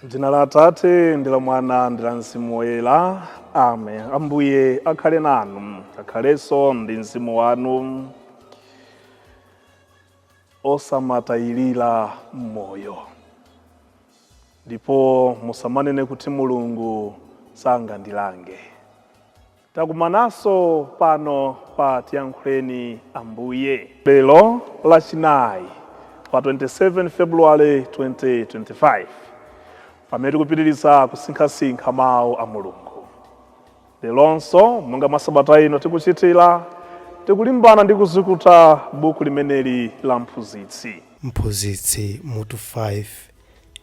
Dzina la Atate ndi la Mwana ndi la Mzimu Woyera. Amen. Ambuye akhale nanu, akhalenso ndi mzimu wanu. Osamatayilira moyo, ndipo musamanene kuti Mulungu sangandilange. Takumananso pano pa Tiyankhuleni Ambuye, lero lachinayi pa 27 February 2025, pamene tikupitiriza kusinkhasinkha mawu a Mulungu. Leronso monga masabata ino tikuchitira, tikulimbana ndi kuzukuta buku limeneli la Mphunzitsi. Mphunzitsi mutu 5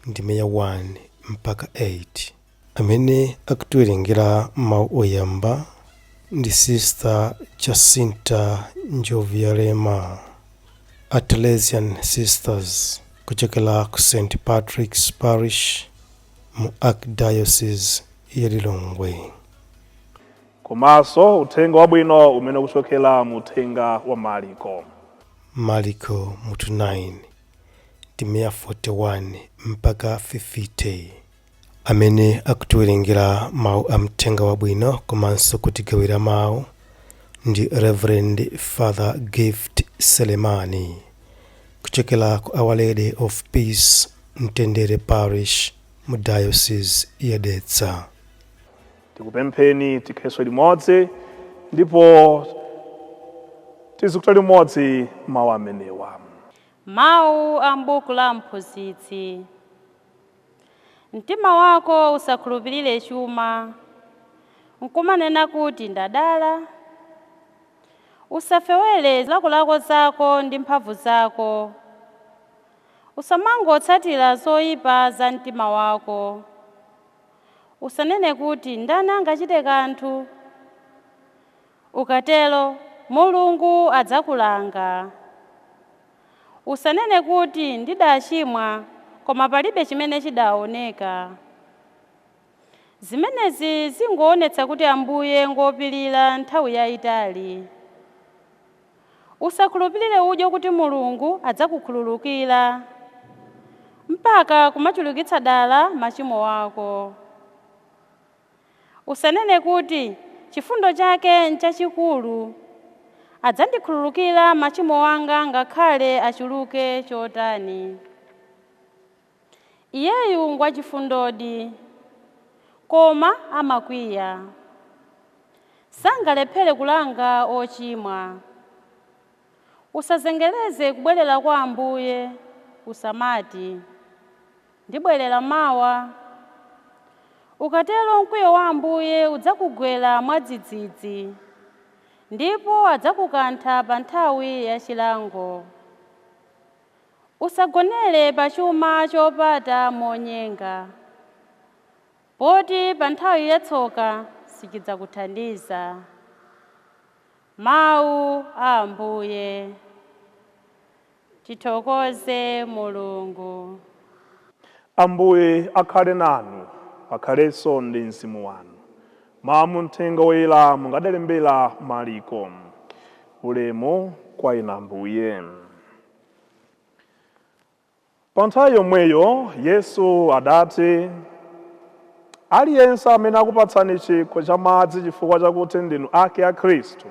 ndime ya 1 mpaka 8, amene akutiwerengera mawu oyamba ndi Sister Jacinta Njovialema, Athalesian Sisters, kuchokera ku St. Patrick's Parish mu Archdiocese ya Lilongwe. Komanso uthenga wabwino umene kuchokera mu uthenga wa Mariko. Mariko mutu 9 ndime ya 41 mpaka 50, amene akutiwerengera mawu a mthenga wabwino komanso kutigawira mawu ndi Reverend Father Gift Selemani, kuchokera ku Our Lady of Peace Mtendere Parish mu Diocese ya Dedza. Tikupempheni tikheso limodzi ndipo tizikuta limodzi mawu amenewa. Mawu a m'buku la Mphunzitsi. Mtima wako usakhulupirire chuma, nkumanena kuti ndadala. Usafewere zilakolako zako ndi mphamvu zako. Usamangotsatira zoyipa za mtima wako. Usanene kuti ndani angachite kanthu. Ukatero Mulungu adzakulanga. Usanene kuti ndidachimwa koma palibe chimene chidaoneka. Zimenezi zingoonetsa kuti Ambuye ngopirira nthawi yayitali. Usakhulupirire udyo kuti Mulungu adzakukhululukira mpaka kumachulukitsa dala machimo wako. Usanene kuti chifundo chake nchachikulu, adzandikhululukira machimo wanga ngakhale achuluke chotani. Iyeyu ngwachifundodi, koma amakwiya. Sangalephere kulanga ochimwa. Usazengereze kubwerera kwa Ambuye, usamati ndibwerera mawa. Ukatero mkwiyo wa Ambuye udzakugwera mwadzidzidzi, ndipo adzakukantha pa nthawi ya chilango. Usagonere pa chuma chopata monyenga, poti pa nthawi yatsoka sichidzakuthandiza. Mawu a Ambuye. Tithokoze Mulungu. Ambuye akhale nanu, akhalenso ndi mzimu wanu. Mawu mthenga woyera mungadalembera Mariko. Ulemu kwa inu Ambuye. Pa nthawi yomweyo Yesu adati, aliyense amene akupatsani chikho cha madzi chifukwa chakuti ndinu ake a Khristu,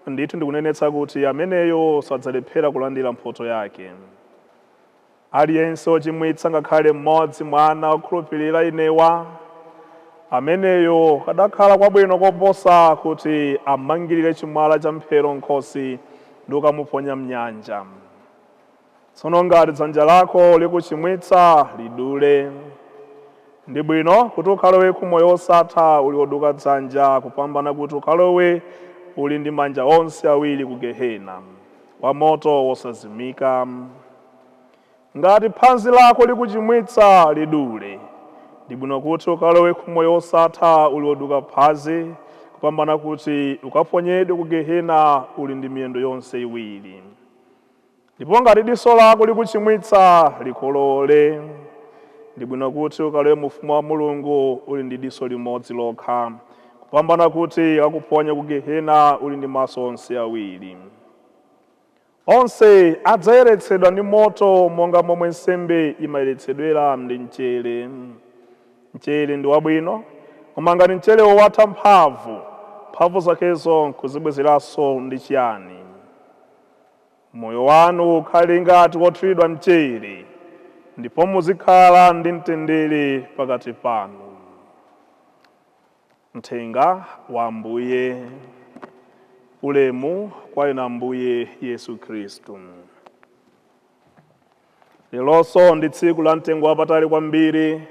ndithu ndikunenetsa kuti ameneyo sadzalephera kulandira mphotho yake. Aliyense wochimwitsa ngakhale mmodzi mwana wokhulupirira inewa, ameneyo kadakhala kwabwino koposa kuti amangirire chimwala cha mphero nkhosi ndi kukamuponya mnyanja. Tsono ngati dzanja lako likuchimwitsa lidule. Ndi bwino kuti ukhalowe ku moyo wosatha uli woduka dzanja kupambana kuti ukhalowe uli ndi manja onse awiri ku Gehena, wa moto wosazimika. ngati phanzi lako likuchimwitsa lidule. Ndi bwino kuti ukalowe kumoyo wosatha uli woduka phazi kupambana kuti ukaponyedwe ku gehena uli ndi miyendo yonse iwiri. Ndipo ngati diso lako likuchimwitsa likolole. Ndi bwino kuti ukalowe mu ufumu wa Mulungu uli ndi diso limodzi lokha kupambana kuti akuponye ku gehena uli ndi maso onse awiri. Onse adzayeretsedwa ndi moto monga momwe nsembe imayeretsedwera ndi mchere. Mchere ndi wabwino, koma ngati mcherewo watha mphamvu zakezo nkuzibwezeranso ndi chiyani? Moyo wanu ukhale ngati wothiridwa mchere, ndipo muzikhala ndi mtendere pakati panu. Mthenga wa Ambuye. Ulemu kwa inu Ambuye Yesu Khristu. Lelonso ndi tsiku la mtengo wapatali kwambiri,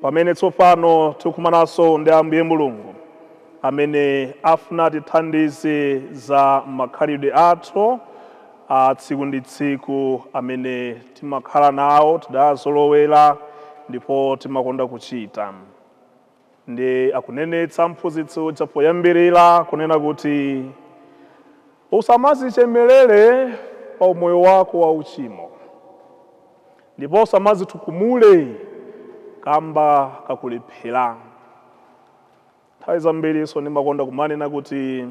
pamene tsopano tikumananso ndi Ambuye Mulungu amene afuna tithandize za makhalidwe athu a tsiku ndi tsiku amene timakhala nawo tidazolowera ndipo timakonda kuchita. Ndi akunenetsa mphunzitsi uja poyambirira kunena kuti usamazichemelere pa umoyo wako wa uchimo, ndipo usamazitukumule kamba kakulephera. Nthawi zambiriso ndimakonda kumanena kuti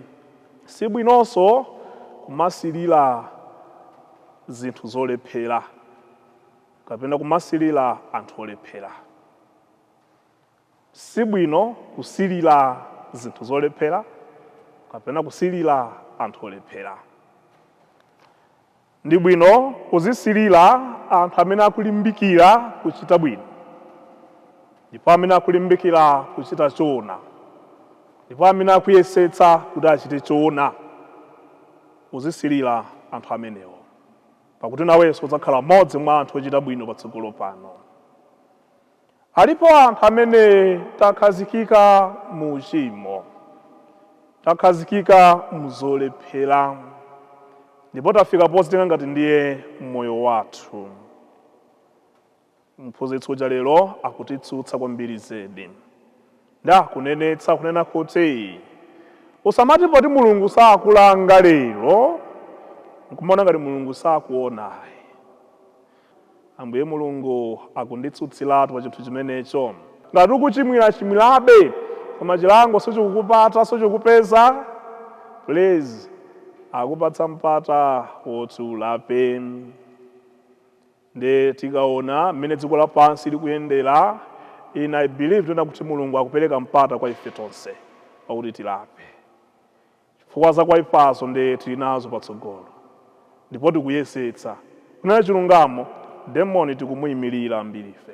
si bwinonso kumasilira zinthu zolephera kapena kumasilira anthu olephera. Si bwino kusilira zinthu zolephera kapena kusilira anthu olephera. Ndi bwino kuzisilira anthu amene akulimbikira kuchita bwino, ndipo amene akulimbikira kuchita choona, ndipo amene akuyesetsa kuti achite choona. Uzisilira anthu amenewo, pakuti nawenso udzakhala mmodzi mwa anthu ochita bwino patsogolo pano. Alipo anthu amene takhazikika mu uchimo, takhazikika mu zolephera, ndipo tafika pozitenga ngati ndiye moyo wathu. Mphunzitsi uja lero akutitsutsa kwambiri zedi. Kunenetsa kunena kuti usamati poti Mulungu sakulanga lero nkumaona ngati Mulungu sakuonayi. Ambuye Mulungu akunditsutsiratu pa chinthu chimenecho. Ngati ukuchimwira chimwirabe koma chilango sichikukupata sichikupeza, please akupatsa mpata woti ulape. Nde tikaona mmene dziko lapansi likuyendera, I believe tuna kuti Mulungu akupereka mpata kwa ife tonse pakuti tilape. Chifukwa za kwa ifaso nde tilinazo patsogolo, ndipo tikuyesetsa. Kunena chilungamo, demoni tikumuyimirira ambiri ife.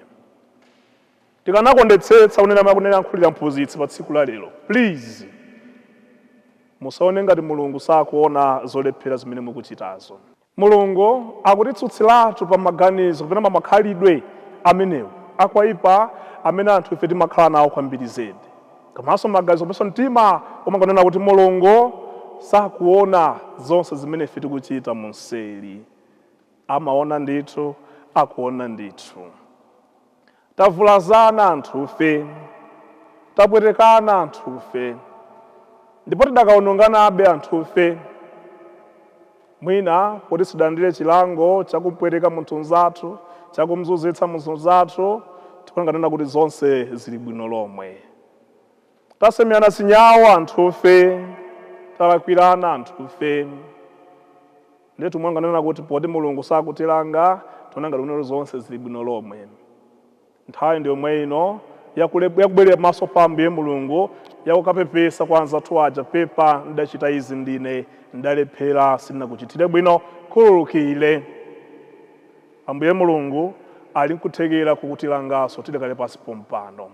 Tikanakondetsetsa kunena makunena nkhulira mphunzitsi pa tsiku la lero, please musaone ngati Mulungu sakuona zolephera zimene mukuchitazo. Mulungu akutitsutsiratu pa maganizo kapena pa makhalidwe amenewo akwaipa amene anthu ife timakhala nawo kwambiri zedi. Komanso maganizo openso mtima umangonena kuti Mulungu sakuona zonse zimene ife tikuchita monseli. Amaona ndithu, akuona ndithu. Tavulazana anthufe, tapwetekana anthufe, ndipo tidakaononganabe anthufe. Mwina poti sidandire chilango chakupweteka munthu mzathu, chakumzunzitsa munthu mzathu, tikunena kuti zonse zili bwino lomwe. Tasemyana sinyawo anthufe, talakwirana anthufe. Ndetu mwanganena kuti poti Mulungu sakutilanga, tonanga kuti zonse zili bwino lomwe. Nthawi ndi yomwe ino yakubwerera maso pa Ambuye Mulungu, yakukapepesa kwa anzathu aja, pepa ndachita izi ndine, ndalephera sindinakuchitire bwino, khululukire. Ambuye Mulungu ali nkuthekera kukutilangaso tidakale pasi pompano.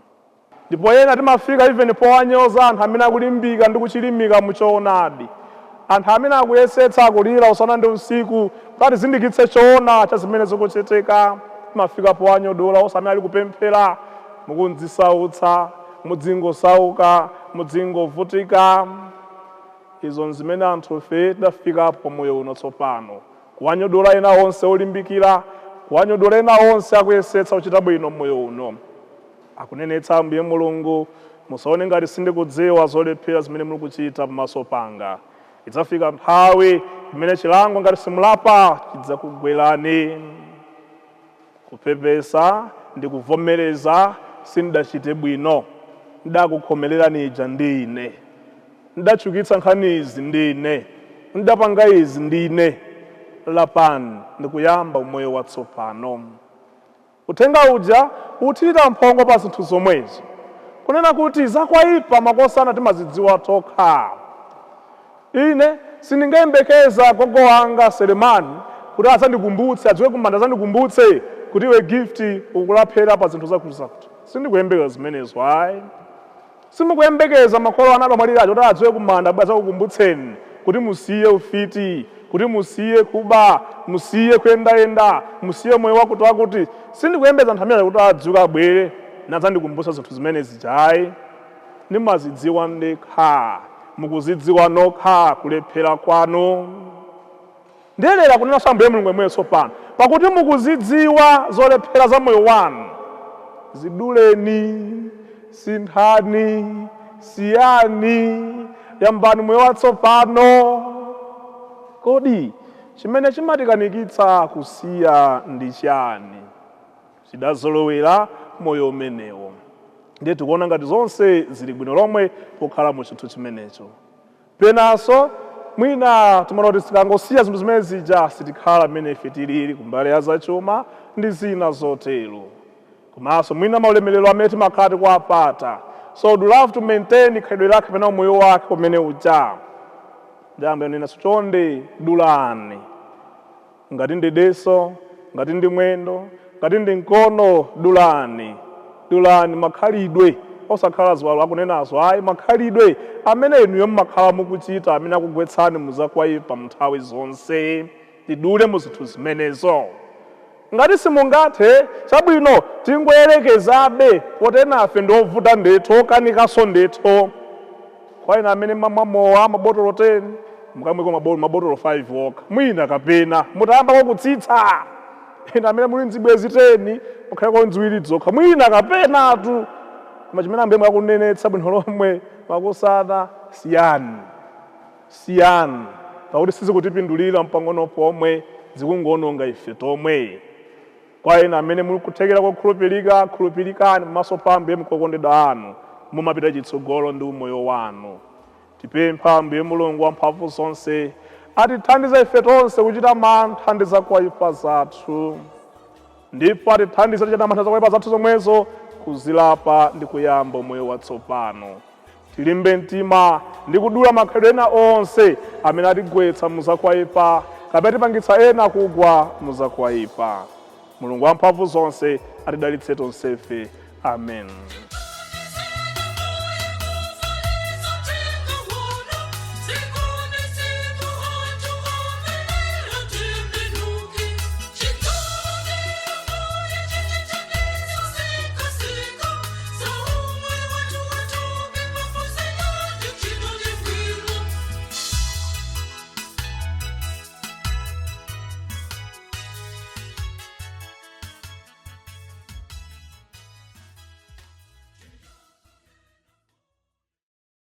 Ndipo yena timafika even powanyoza anthu amene akulimbika ndi kuchilimika muchoonadi. Anthu amene akuyesetsa akulira usana ndi usiku kuti zindikitse choona cha zimene zikuchitika. Timafika powanyodola osamene ali kupemphera, mukunzisautsa, mudzingo-sauka, mudzingo-vutika. Izo zimene anthu ife tidafika pa moyo uno tsopano. Kuwanyodola ena onse olimbikira, kuwanyodola ena onse akuyesetsa kuchita bwino mmoyo uno. Akunenetsa Ambuye Mulungu, musaone ngati sindikudziwa zolephera zimene muli kuchita pamaso panga. Idzafika nthawi imene chilango ngati simulapa chidzakugwerani. Kupepesa ndi kuvomereza sindachite bwino, ndakukhomererani ija ndine, ndachukitsa nkhani izi ndine, ndapanga izi ndine. Lapani ndikuyamba umoyo watsopano. Uthenga uja uthirira mphongo pa zinthu zomwezi, kunena kuti zakwaipa makosana timazidziwa tokha. Ine sindingayembekeza gogo wanga Selemani kuti azandikumbutse, adziwe kumanda azandikumbutse kuti iwe gift ukulaphera pa zinthu zakuti. Sindikuyembekeza zimenezo ayi. Simukuyembekeza makolo anu amwalira kuti adziwe kumanda bwaza kukumbutseni kuti musiye ufiti, kuti musiye kuba, musiye kuyenda, musiye moyo wakuti wakuti. Sindikuyembekeza nthamira kuti adzuka abwere nazandikumbutsa zinthu zimenezi jayi. Nimazidziwa ndekha, mukuzidziwa nokha kulephera kwanu. Ndelera kunena Ambuye Mulungu yemweyo tsopano, pakuti mukuzidziwa zolephera za moyo wanu. Ziduleni, sinthani, siyani, yambani moyo watsopano. Kodi chimene chimatikanikitsa kusiya ndi chani? Zidazolowera moyo umenewo. Ndiye tikuona ngati zonse zili bwino lomwe pokhala mu chinthu chimenecho. Penanso mwina timaona kuti tikangosiya zinthu zimene zija sitikhala mmene ife tilili kumbali ya zachuma ndi zina zotero. Komanso mwina maulemerero amene timakhala tikuwapata. So would love to maintain khalidwe lake pena moyo wake umene uja. Jambo nena chonde dulani. Ngati ndi deso, ngati ndi mwendo, ngati ndi mkono, dulani. Dulani makhalidwe osakhala ziwalo akunenazo ayi, makhalidwe amene inuyo mmakhala mukuchita amene akugwetsani muzakwaipa nthawi zonse. Tidule mu zinthu zimenezo. Ngati simungathe chabwino tingoyerekezabe potenafe ndovuta ndethu okanikanso ndethu. Kwa ina amene mamamowa mabotolo 10 mukamweko mabotolo 5 okha mwina kapena mutayamba kokutsitsa. Ina amene muli nzibwezi 10 mukhaleko nziwiri dzokha mwina kapenatu. Koma chimene Ambuye mwakunenetsa bwino lomwe makosana siyani. Pakuti sizikutipindulira mpang'ono pomwe zikungononga ife tomwe. Kwa ina amene muli kuthekera kokhulupirika, khulupirikani pamaso pa Ambuye mukokondedwa anu, mumapita chitsogolo ndi umoyo wanu. Tipempha Ambuye Mulungu wamphamvu zonse atithandize ife tonse kuchita mantha ndi zakwaipa zathu, ndipo atithandize kuchita mantha zakwaipa zathu zomwezo kuzilapa ndi kuyamba umoyo watsopano. Tilimbe mtima ndi kudula makhalidwe ena onse amene atigwetsa muzakwaipa kapena tipangitsa ena kugwa muzakwaipa. Mulungu wamphamvu zonse atidalitse tonsefe. Amen.